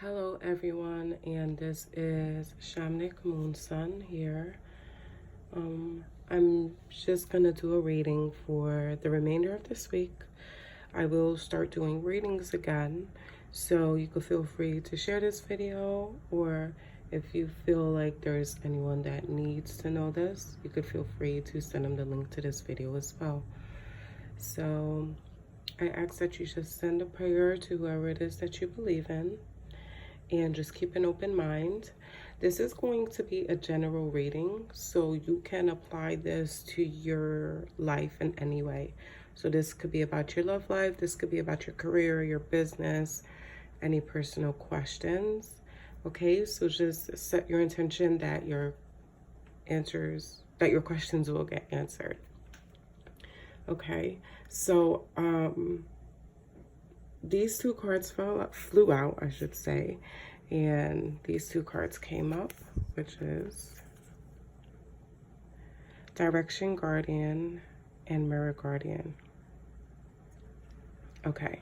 Hello everyone, and this is Shamnik Moonsun here. I'm just gonna do a reading for the remainder of this week. I will start doing readings again, so you could feel free to share this video, or if you feel like there's anyone that needs to know this, you could feel free to send them the link to this video as well. So I ask that you just send a prayer to whoever it is that you believe in, and just keep an open mind. This is going to be a general reading, so you can apply this to your life in any way. So this could be about your love life, this could be about your career, your business, any personal questions. Okay, so just set your intention that your questions will get answered. Okay, so these two cards flew out, I should say, and these two cards came up, which is Direction Guardian and Mirror Guardian. Okay.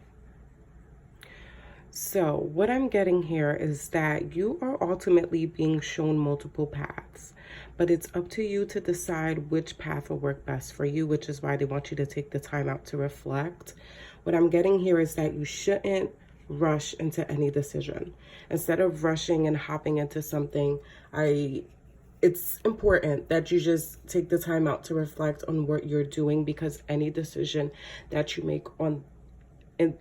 So what I'm getting here is that you are ultimately being shown multiple paths, but it's up to you to decide which path will work best for you, which is why they want you to take the time out to reflect. What I'm getting here is that you shouldn't rush into any decision. Instead of rushing and hopping into something, it's important that you just take the time out to reflect on what you're doing, because any decision that you make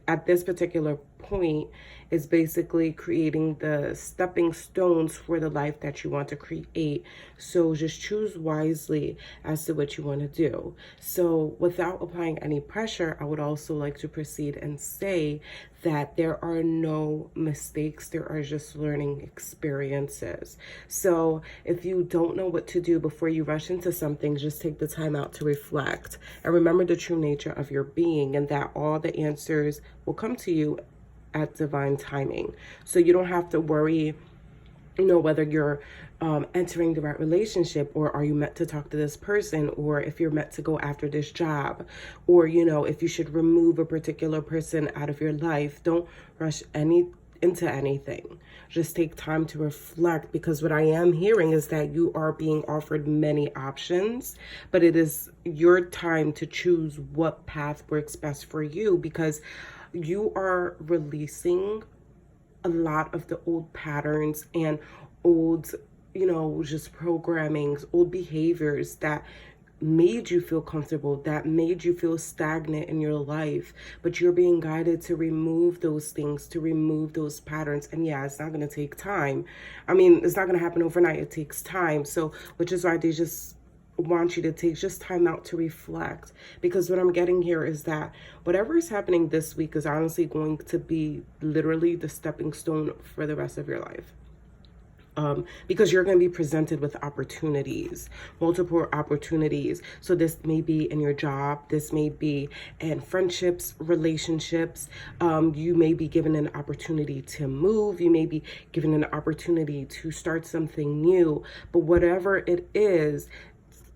at this particular point is basically creating the stepping stones for the life that you want to create. So just choose wisely as to what you want to do. So without applying any pressure, I would also like to proceed and say that there are no mistakes, there are just learning experiences. So if you don't know what to do before you rush into something, just take the time out to reflect and remember the true nature of your being, and that all the answers will come to you at divine timing. So you don't have to worry, whether you're entering the right relationship, or are you meant to talk to this person, or if you're meant to go after this job, or if you should remove a particular person out of your life. Don't rush into anything. Just take time to reflect, because what I am hearing is that you are being offered many options, but it is your time to choose what path works best for you, because you are releasing a lot of the old patterns and old, just programmings, old behaviors that made you feel comfortable, that made you feel stagnant in your life. But you're being guided to remove those things, to remove those patterns. And yeah, it's not going to take time. It's not going to happen overnight. It takes time. So, which is why they just want you to take just time out to reflect, because what I'm getting here is that whatever is happening this week is honestly going to be literally the stepping stone for the rest of your life. Because you're going to be presented with opportunities, multiple opportunities. So this may be in your job, this may be in friendships, relationships. You may be given an opportunity to move. You may be given an opportunity to start something new. But whatever it is,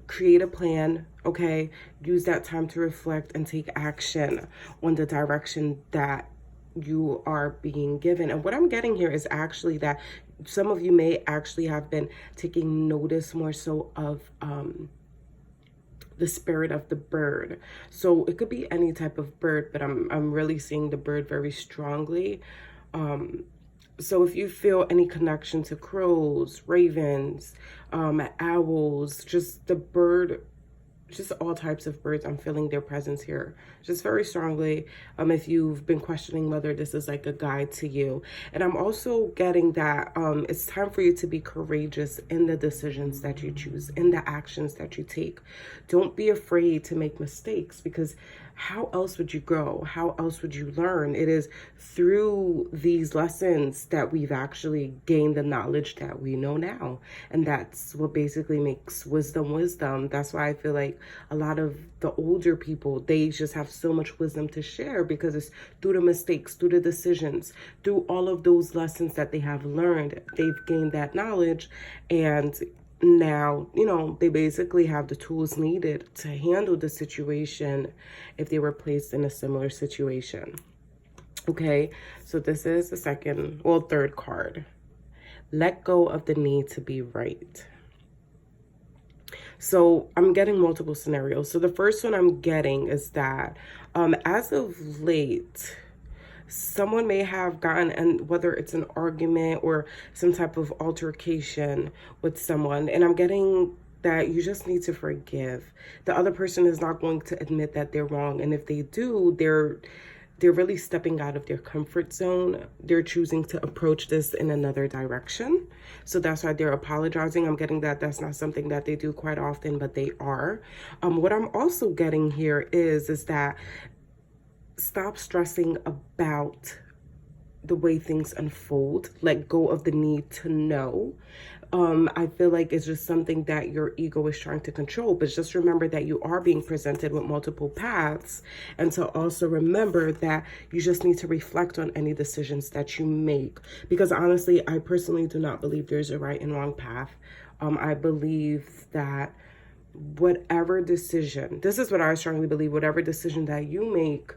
create a plan, okay? Use that time to reflect and take action on the direction that you are being given. And what I'm getting here is actually that some of you may actually have been taking notice more so of the spirit of the bird. So it could be any type of bird, but I'm really seeing the bird very strongly. So if you feel any connection to crows, ravens, owls, just the bird, just all types of birds, I'm feeling their presence here just very strongly. If you've been questioning whether this is like a guide to you. And I'm also getting that it's time for you to be courageous in the decisions that you choose, in the actions that you take. Don't be afraid to make mistakes, because how else would you grow? How else would you learn? It is through these lessons that we've actually gained the knowledge that we know now. And that's what basically makes wisdom. That's why I feel like a lot of the older people, they just have so much wisdom to share, because it's through the mistakes, through the decisions, through all of those lessons that they have learned. They've gained that knowledge, and now, they basically have the tools needed to handle the situation if they were placed in a similar situation. Okay, so this is the third card. Let go of the need to be right. So I'm getting multiple scenarios. So the first one I'm getting is that as of late, someone may have gotten, and whether it's an argument or some type of altercation with someone, and I'm getting that you just need to forgive. The other person is not going to admit that they're wrong, and if they do, they're really stepping out of their comfort zone. They're choosing to approach this in another direction. So that's why they're apologizing. I'm getting that that's not something that they do quite often, but they are. What I'm also getting here is that stop stressing about the way things unfold. Let go of the need to know. I feel like it's just something that your ego is trying to control, but just remember that you are being presented with multiple paths, and to also remember that you just need to reflect on any decisions that you make, because honestly, I personally do not believe there's a right and wrong path. I believe that whatever decision, this is what I strongly believe, whatever decision that you make,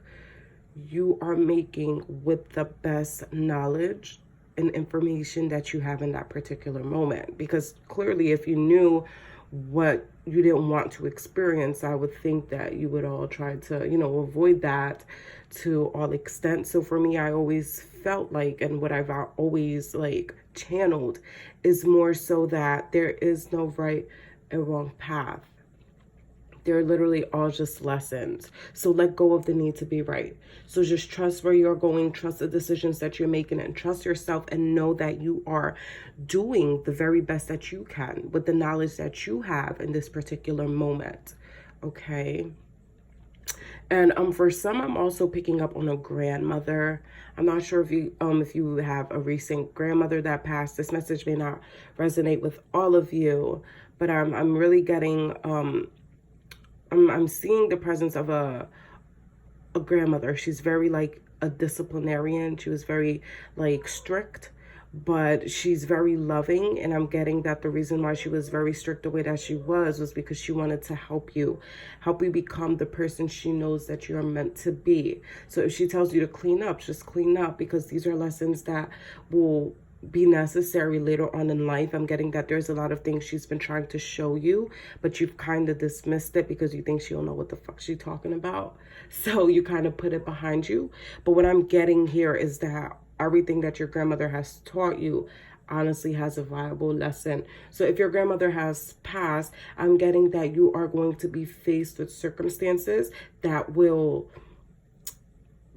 you are making with the best knowledge and information that you have in that particular moment. Because clearly, if you knew what you didn't want to experience, I would think that you would all try to, avoid that to all extent. So for me, I always felt like, and what I've always channeled is more so that there is no right and wrong path. They're literally all just lessons. So let go of the need to be right. So just trust where you're going, trust the decisions that you're making, and trust yourself, and know that you are doing the very best that you can with the knowledge that you have in this particular moment. Okay. And for some, I'm also picking up on a grandmother. I'm not sure if you have a recent grandmother that passed. This message may not resonate with all of you, but I'm really getting I'm seeing the presence of a grandmother. She's very a disciplinarian. She was very strict, but she's very loving. And I'm getting that the reason why she was very strict the way that she was because she wanted to help you become the person she knows that you're meant to be. So if she tells you to clean up, just clean up, because these are lessons that will be necessary later on in life. I'm getting that there's a lot of things she's been trying to show you, but you've kind of dismissed it because you think she'll know what the fuck she's talking about. So you kind of put it behind you. But what I'm getting here is that everything that your grandmother has taught you honestly has a viable lesson. So if your grandmother has passed, I'm getting that you are going to be faced with circumstances that will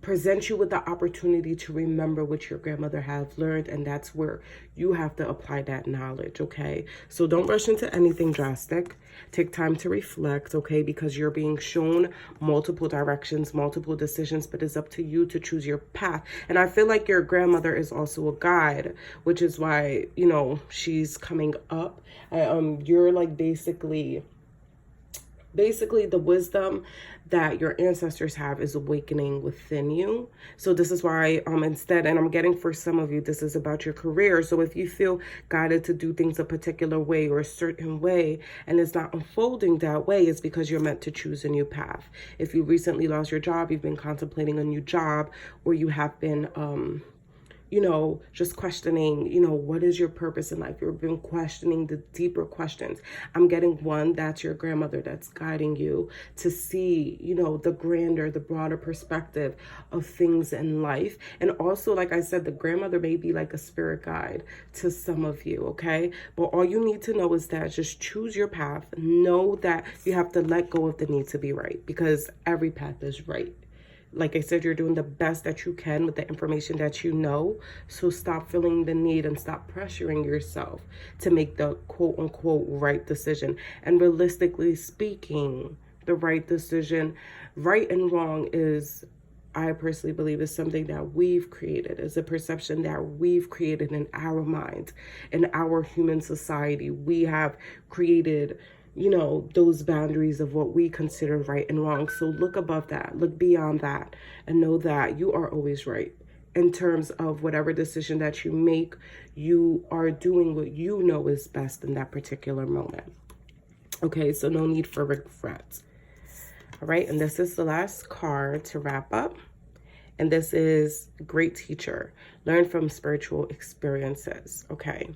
present you with the opportunity to remember what your grandmother has learned, and that's where you have to apply that knowledge. Okay, so don't rush into anything drastic. Take time to reflect, okay, because you're being shown multiple directions, multiple decisions, but it's up to you to choose your path. And I feel like your grandmother is also a guide, which is why she's coming up. You're basically the wisdom that your ancestors have is awakening within you. So this is why instead, and I'm getting for some of you, this is about your career. So if you feel guided to do things a particular way or a certain way and it's not unfolding that way, it's because you're meant to choose a new path. If you recently lost your job, you've been contemplating a new job, or you have been just questioning, what is your purpose in life? You've been questioning the deeper questions. I'm getting one, that's your grandmother that's guiding you to see, the grander, the broader perspective of things in life. And also, like I said, the grandmother may be like a spirit guide to some of you, okay? But all you need to know is that just choose your path. Know that you have to let go of the need to be right, because every path is right. Like I said, you're doing the best that you can with the information that you know. So stop feeling the need and stop pressuring yourself to make the quote unquote right decision. And realistically speaking, the right decision, right and wrong, is, I personally believe, is something that we've created, is a perception that we've created in our mind, in our human society. We have created those boundaries of what we consider right and wrong. So look above that, look beyond that, and know that you are always right. In terms of whatever decision that you make, you are doing what you know is best in that particular moment. Okay, so no need for regrets. All right, and this is the last card to wrap up. And this is great teacher. Learn from spiritual experiences, okay?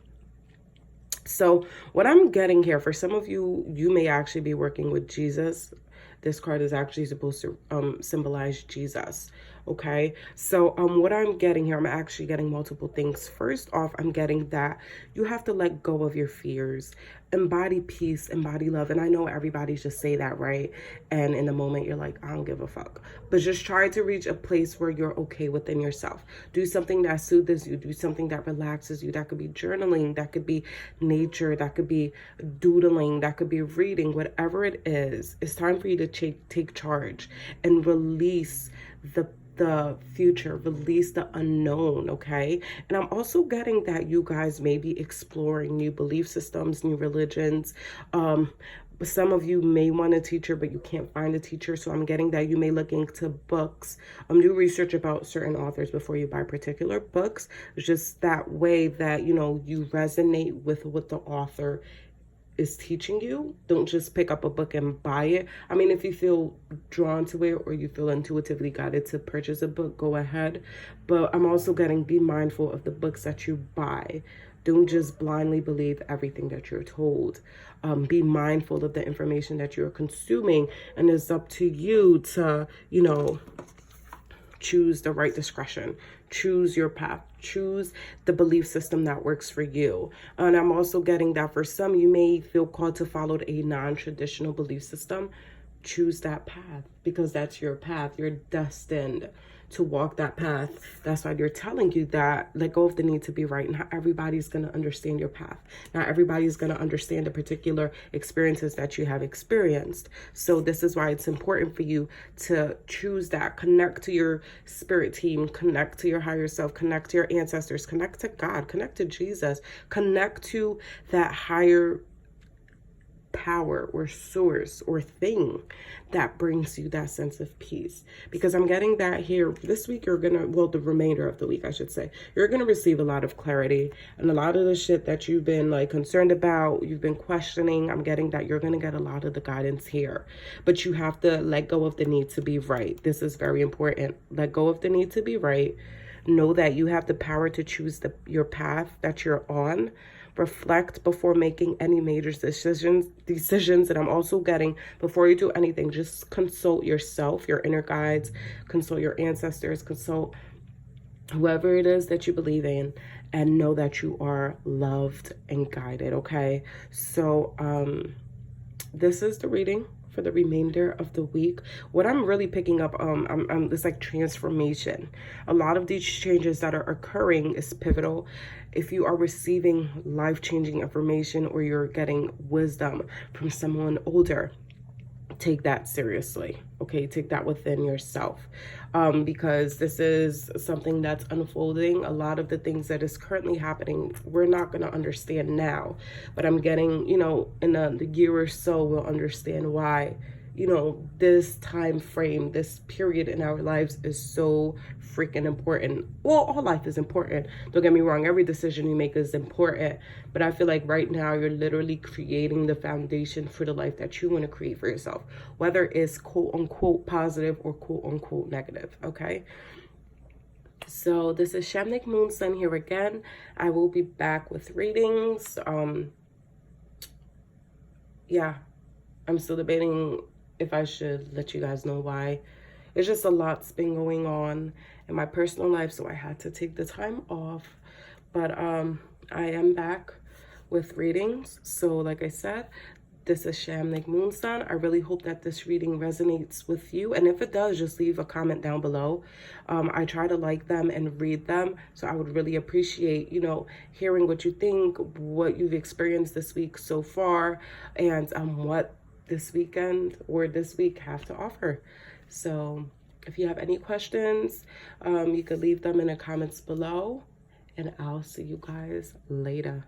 So what I'm getting here, for some of you, you may actually be working with Jesus. This card is actually supposed to symbolize Jesus. Okay, so what I'm getting here, I'm actually getting multiple things. First off, I'm getting that you have to let go of your fears, embody peace, embody love. And I know everybody's just say that, right? And in the moment you're like, I don't give a fuck. But just try to reach a place where you're okay within yourself. Do something that soothes you, do something that relaxes you. That could be journaling, that could be nature, that could be doodling, that could be reading, whatever it is. It's time for you to take charge and release the future, release the unknown, okay? And I'm also getting that you guys may be exploring new belief systems, new religions. Some of you may want a teacher, but you can't find a teacher. So I'm getting that you may look into books. Do research about certain authors before you buy particular books. It's just that way that, you know, you resonate with what the author is teaching you. Don't just pick up a book and buy it. I mean, if you feel drawn to it or you feel intuitively guided to purchase a book, go ahead. But I'm also getting, be mindful of the books that you buy. Don't just blindly believe everything that you're told. Be mindful of the information that you're consuming, and it's up to you to, you know, choose the right discretion, choose your path, choose the belief system that works for you. And I'm also getting that for some, you may feel called to follow a non-traditional belief system. Choose that path because that's your path. You're destined to walk that path. That's why they're telling you that let go of the need to be right. Not everybody's going to understand your path. Not everybody's going to understand the particular experiences that you have experienced. So this is why it's important for you to choose that. Connect to your spirit team, connect to your higher self, connect to your ancestors, connect to God, connect to Jesus, connect to that higher power or source or thing that brings you that sense of peace. Because I'm getting that here this week, you're gonna, well, the remainder of the week I should say, you're gonna receive a lot of clarity, and a lot of the shit that you've been like concerned about, you've been questioning, I'm getting that you're gonna get a lot of the guidance here. But you have to let go of the need to be right. This is very important. Let go of the need to be right. Know that you have the power to choose your path that you're on. Reflect before making any major decisions. And I'm also getting, before you do anything, just consult yourself, your inner guides, consult your ancestors, consult whoever it is that you believe in, and know that you are loved and guided, okay? So this is the reading for the remainder of the week. What I'm really picking up, it's like transformation. A lot of these changes that are occurring is pivotal. If you are receiving life-changing information or you're getting wisdom from someone older, take that seriously, okay? Take that within yourself, because this is something that's unfolding. A lot of the things that is currently happening, we're not going to understand now, but I'm getting, you know, in a year or so, we'll understand why, you know, this time frame, this period in our lives is so freaking important. Well, all life is important. Don't get me wrong. Every decision you make is important. But I feel like right now you're literally creating the foundation for the life that you want to create for yourself, whether it's quote unquote positive or quote unquote negative. Okay. So this is Shamanic Moon Sun here again. I will be back with readings. Yeah, I'm still debating if I should let you guys know why. It's just a lot's been going on in my personal life, so I had to take the time off. But I am back with readings. So like I said, this is Shamanic Moon Sun. I really hope that this reading resonates with you. And if it does, just leave a comment down below. I try to like them and read them. So I would really appreciate, you know, hearing what you think, what you've experienced this week so far, and what this weekend or this week have to offer. So if you have any questions, you could leave them in the comments below, and I'll see you guys later.